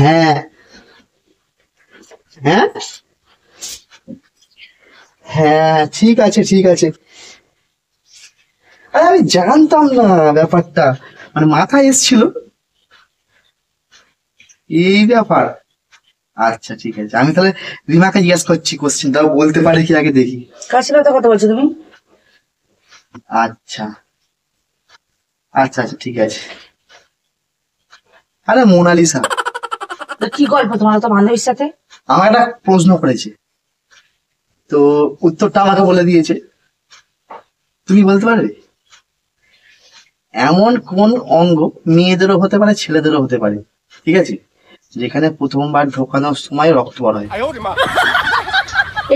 হ্যাঁ হ্যাঁ হ্যাঁ, ঠিক আছে ঠিক আছে। আরে আমি জানতাম না ব্যাপারটা, মানে মাথায় এসছিল এই ব্যাপার। আচ্ছা ঠিক আছে, আমি তাহলে রিমাকে জিজ্ঞাসা করছি কোশ্চেন, তাও বলতে পারে কি আগে দেখি। কার সাথে কথা বলছো তুমি? আচ্ছা আচ্ছা আচ্ছা ঠিক আছে। আরে মোনালিসা, তো কি গল্প তোমার তো বান্ধবীর সাথে? আমার একটা প্রশ্ন করেছে, তো উত্তরটা আমাকে বলে দিয়েছে। তুমি বলতে পারবে এমন কোন অঙ্গ মেয়েদেরও হতে পারে ছেলেদেরও হতে পারে, ঠিক আছে, যেখানে প্রথমবার ঢোকানোর সময় রক্ত বার হয়?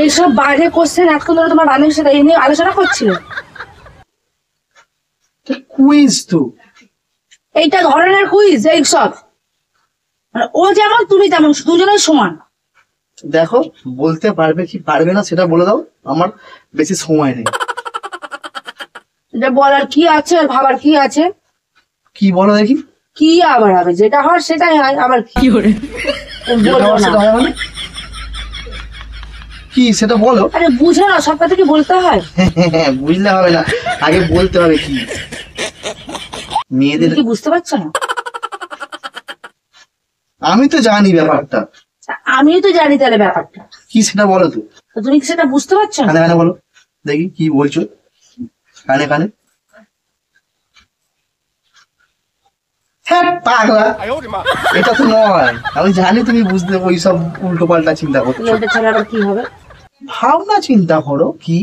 এইসব বাইরে কোশ্চেন এতক্ষণ ধরে তোমার বান্ধবীর সাথে এই নিয়ে আলোচনা করছিল? কুইজ তো। এইটা ধরনের কুইজ এইসব? মানে ও যেমন তুমি তেমন, দুজনের সমান। দেখো বলতে পারবে কি পারবে না সেটা বলে দাও, আমার বেশি সময় নেই। এটা বলার কি আছে আর ভাবার কি আছে? কি বলো দেখি। কি আবার হবে? যেটা হয় সেটাই হয়, আবার কি করে যেটা বলবো হয় না? সেটা হয় মানে কি সেটা বলো। আরে বুঝো না, সব কথা কি বলতে হয়? বুঝলে হবে না, আগে বলতে হবে কি। মেয়েদের তুমি কি বুঝতে পারছো না? আমি তো জানি ব্যাপারটা। আমিও তো জানি তাহলে ব্যাপারটা। কি সেটা বলো তো। তো তুমি কি সেটা বুঝতে পারছো না? কানে কানে বলো দেখি কি বলছো, কানে কানে। হ্যাঁ পাগলা, এটা তো নয়। আমি জানি তুমি বুঝতে ওইসব উল্টো পাল্টা চিন্তা তুমি করছো। ওটা ছাড়া আবার কি হবে? ভাবনা চিন্তা করো কি।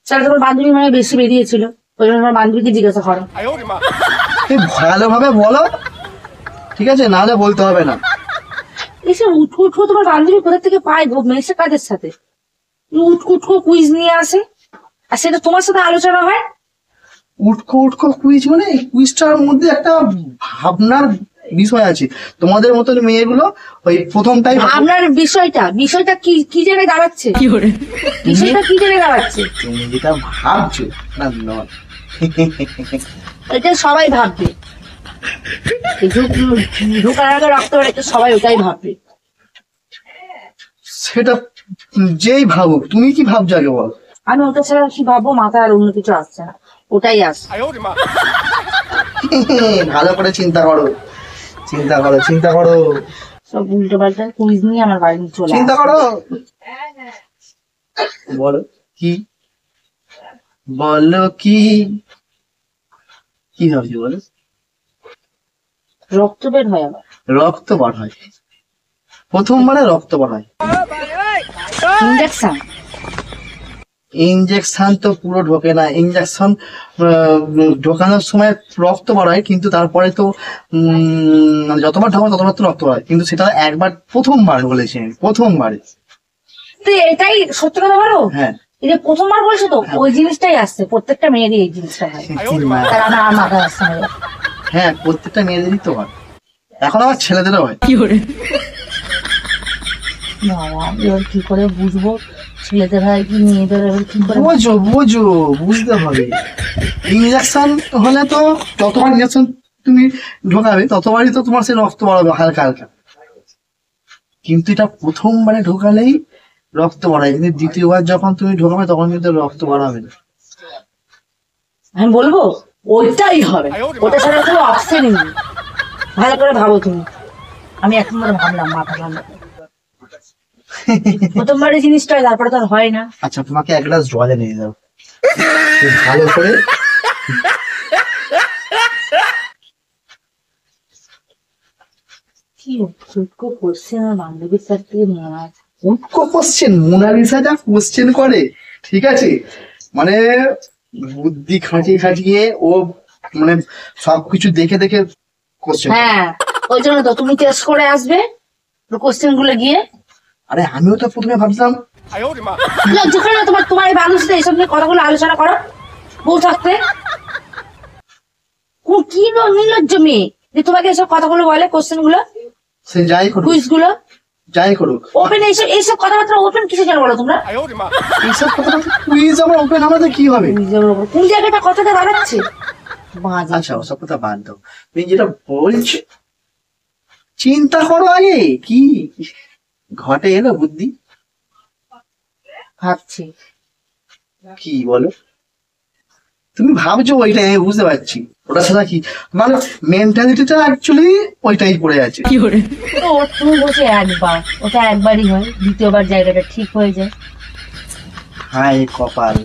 স্যার তোমার বান্ধবী মানে বেশি বেরিয়েছিল, ওই জন্য তোমার বান্ধবীকে জিজ্ঞাসা করো। তুমি ভালোভাবে বলো, ঠিক আছে, নাহলে বলতে হবে না। এসব উঠকো উঠকো তোমার বান্ধবী কোথা থেকে পায় গো? মেশে কাদের সাথে উঠকো উঠকো কুইজ নিয়ে আসে, আর সেটা তোমার সাথে আলোচনা হয়? উটকো উটকো কুইজ মানে কুইজটার মধ্যে একটা ভাবনার বিষয় আছে। তোমাদের মতন মেয়েগুলো ওই প্রথমটাই আপনার বিষয়টা বিষয়টা কি কি জায়গায় দাঁড়াচ্ছে? কি করে বিষয়টা কি জায়গায় দাঁড়াচ্ছে? তুমি যেটা ভাবছো না নয়। এটা সবাই ভাববে, এই ঢোকার আগে রক্ত বেরোচ্ছে, সবাই ওটাই ভাববে। সেটা যেই ভাবুক, তুমি কি ভাবছো আগে বল। আমি ওটা ছাড়া কি ভাববো? মাথায় আর অন্য কিছু আসছে না, ওটাই আসছে। ভালো করে চিন্তা করো, চিন্তা করো, চিন্তা করো, সব উল্টো পাল্টা কুইজ নিয়ে আমার বাড়ি চলে চিন্তা আসে। করো। বলো কি, বলো কি, কি ভাবছি বলো। রক্ত বের হয় আবার? রক্ত বার হয়, প্রথমবারে রক্ত বার হয়। ইঞ্জেকশন? ইঞ্জেকশন তো পুরো ঢোকে না। ইঞ্জেকশন ঢোকানোর সময় রক্ত বার হয়, কিন্তু তারপরে তো মানে যতবার ঢোকানো ততবার তো রক্ত বার হয়, কিন্তু সেটা একবার প্রথমবার বলেছি আমি, প্রথমবারে। তো এটাই সত্যি কথা বলো। হ্যাঁ এই যে প্রথমবার বলছো তো, ওই জিনিসটাই আসছে, প্রত্যেকটা মেয়েরই এই জিনিসটা হয়। তার আমার মাথায় আসছে না। হ্যাঁ প্রত্যেকটা মেয়েদেরই তো হয়, এখন আবার ছেলেদেরও হয়। কি করে বাবা, এবার কি করে বুঝবো ছেলেদের হয় কি মেয়েদের? এবার কি করে বোঝো বোঝো, বুঝতে হবে। ইঞ্জেকশন হলে তো যতবার ইঞ্জেকশন তুমি ঢোকাবে ততবারই তো তোমার সেই রক্ত বাড়াবে হালকা হালকা, কিন্তু এটা প্রথমবারে ঢোকালেই রক্ত বাড়ায়, কিন্তু দ্বিতীয়বার যখন তুমি ঢোকাবে তখন কিন্তু রক্ত বাড়াবে না। আমি বলবো ওইটাই হবে, ওটা ছাড়া কোনো অপশনই নেই। ভালো করে ভাবো তুমি। আমি এখন ধরে ভাবলাম, মাথা ঠান্ডা করে। প্রথমবার এই জিনিসটা হয়, তারপরে তো আর হয় না। আচ্ছা তোমাকে এক গ্লাস জল এনে দাও, ভালো করে। কি উটকো কোশ্চেন আর বান্ধবীর কাছ থেকে নিয়ে আসে। উটকো কোশ্চেন, মোনালিসা যা কোশ্চেন করে, ঠিক আছে, মানে বুদ্ধি খাটিয়ে খাটিয়ে ও মানে সবকিছু দেখে দেখে কোশ্চেন। হ্যাঁ, ওই জন্য তো তুমি টেস্ট করে আসবে কোশ্চেন গুলো গিয়ে। আরে আমিও তো প্রথমে ভাবছিলাম। লজ্জা করে না তোমার? তোমার এই বান্ধবীর সাথে এইসব নিয়ে কথাগুলো আলোচনা করো বউ থাকতে? কি নির্লজ্জ মেয়ে যে তোমাকে এসব কথাগুলো বলে, কোশ্চেন গুলো, সে যাই করুক, কুইজ গুলো যাই করুক। ওপেন, এইসব এইসব কথাবার্তা ওপেন কিছু জানো বলো তোমরা? এইসব কথা কুইজ আমার ওপেন আমাদের কি হবে? কোন জায়গাটা কথাটা দাঁড়াচ্ছে? বাজে। আচ্ছা ওসব কথা বাদ দাও, তুমি যেটা বলছো চিন্তা করো আগে, কি ঘটে এলো বুদ্ধি? ভাবছি। কি বলো? তুমি ভাবছো ওইটাই, আমি বুঝতে পারছি। ওটা ছাড়া কি মানে মেন্টালিটিটা অ্যাকচুয়ালি ওইটাই পড়ে আছে। তো ওর তুমি বলছো একবার, ওটা একবারই হয়, দ্বিতীয়বার জায়গাটা ঠিক হয়ে যায়। হায় কপাল,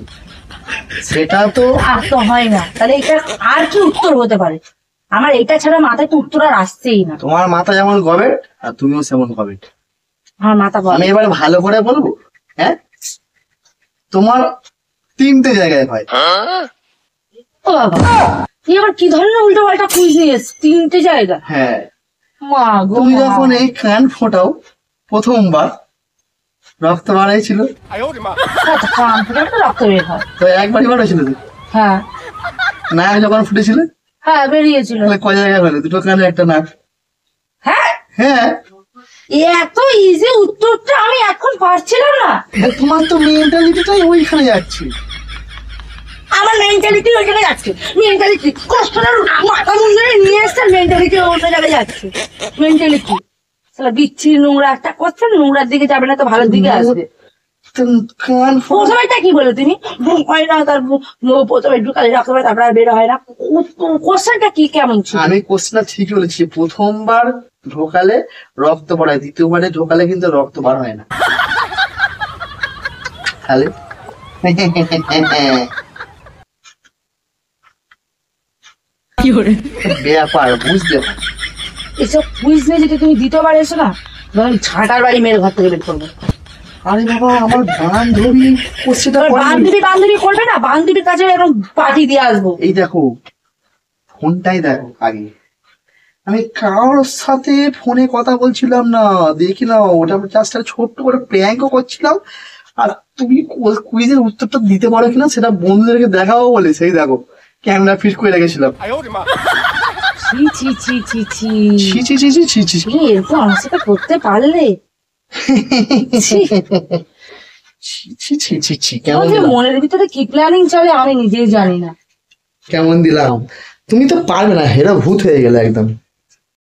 সেটা তো আর তো হয় না, তাহলে এটা আর কি উত্তর হতে পারে? আমার এটা ছাড়া মাথায় তো উত্তর আর আসছেই না। তোমার মাথা যেমন গবেট আর তুমিও সেমন গবেট। আমার মাথা আমি বলে এবার ভালো করে বলবো, হ্যাঁ তোমার 3টে জায়গায় হয়। ও বাবা, তুই আবার কি ধরনের উল্টো পাল্টা কুইজ নিয়ে এসছিস? 3টে জায়গা? হ্যাঁ, মা গো তুমি মা। যখন এই কান ফোটাও প্রথমবার রক্ত বাড়াইছিল, আচ্ছা, কান থেকে একটা রক্ত বের হয়। তো একবারই বাড়াইছিল তো। হ্যাঁ নাক যখন ফুটেছিল হ্যাঁ, বেরিয়েছিল। তাহলে কয় জায়গায় হলো? 2টো কানে একটা নাক। হ্যাঁ, হ্যাঁ, এত ইজি উত্তরটা আমি এখন পারছিলাম না। তোমার তো মেন্টালিটিটাই ওইখানে যাচ্ছে। আমার মেন্টালিটি ওই জায়গায় যাচ্ছে। মেন্টালিটি কষ্টটার মাথা মুন্ডে নিয়ে এসছে, মেন্টালিটি অন্য জায়গায় যাচ্ছে। মেন্টালিটি সালা বিচ্ছিরি নোংরা একটা করছে, নোংরার দিকে যাবে না তো ভালোর দিকে আসবে। কান প্রথমেটা কি বলে তুমি? হয় না, তার প্রথমে ঢুকালে রক্ত হয়, তারপরে আর বের হয় না। কোশ্চেনটা কি কেমন ছিল? আমি কোশ্চেনটা ঠিকই বলেছি, প্রথমবার ঢোকালে রক্ত বাড়ায়, দ্বিতীয়বারে ঢোকালে কিন্তু রক্ত বার হয় না। তাহলে ব্যাপার বুঝতে পার। এসব কুইজ নিয়ে যদি তুমি দ্বিতীয়বার এসো না, ধরুন ঝাঁটার বাড়ি মেরে ঘর থেকে বের করবো। আরে বাবা, আমার বান্ধবী কোশ্চেনটা এবার বান্ধবী বান্ধবী করবে না, বান্ধবীর কাছে এরকম পার্টি দিয়ে আসবো। এই দেখো ফোনটাই দেখো আগে, আমি কারোর সাথে ফোনে কথা বলছিলাম না, দেখি না ওটা জাস্ট ছোট্ট করে প্র্যাঙ্কও করছিলাম। আর তুমি কুইজের উত্তরটা দিতে পারো কিনা সেটা বন্ধুদেরকে দেখাবো বলে সেই দেখো ক্যামেরা ফিট করে রেখেছিলাম। ছি ছি ছি ছি ছি। ছি ছি ছি ছি ছি ছি ছি। তুমি এরকম আমার সাথে করতে পারলে? ছি। ছি ছি ছি ছি। কেমন তোমার যে দিলাম? মনের ভিতরে কি প্ল্যানিং চলে আমি নিজেই জানি না। কেমন দিলাম? তুমি তো পারবে না, হেরা ভূত হয়ে গেলে একদম।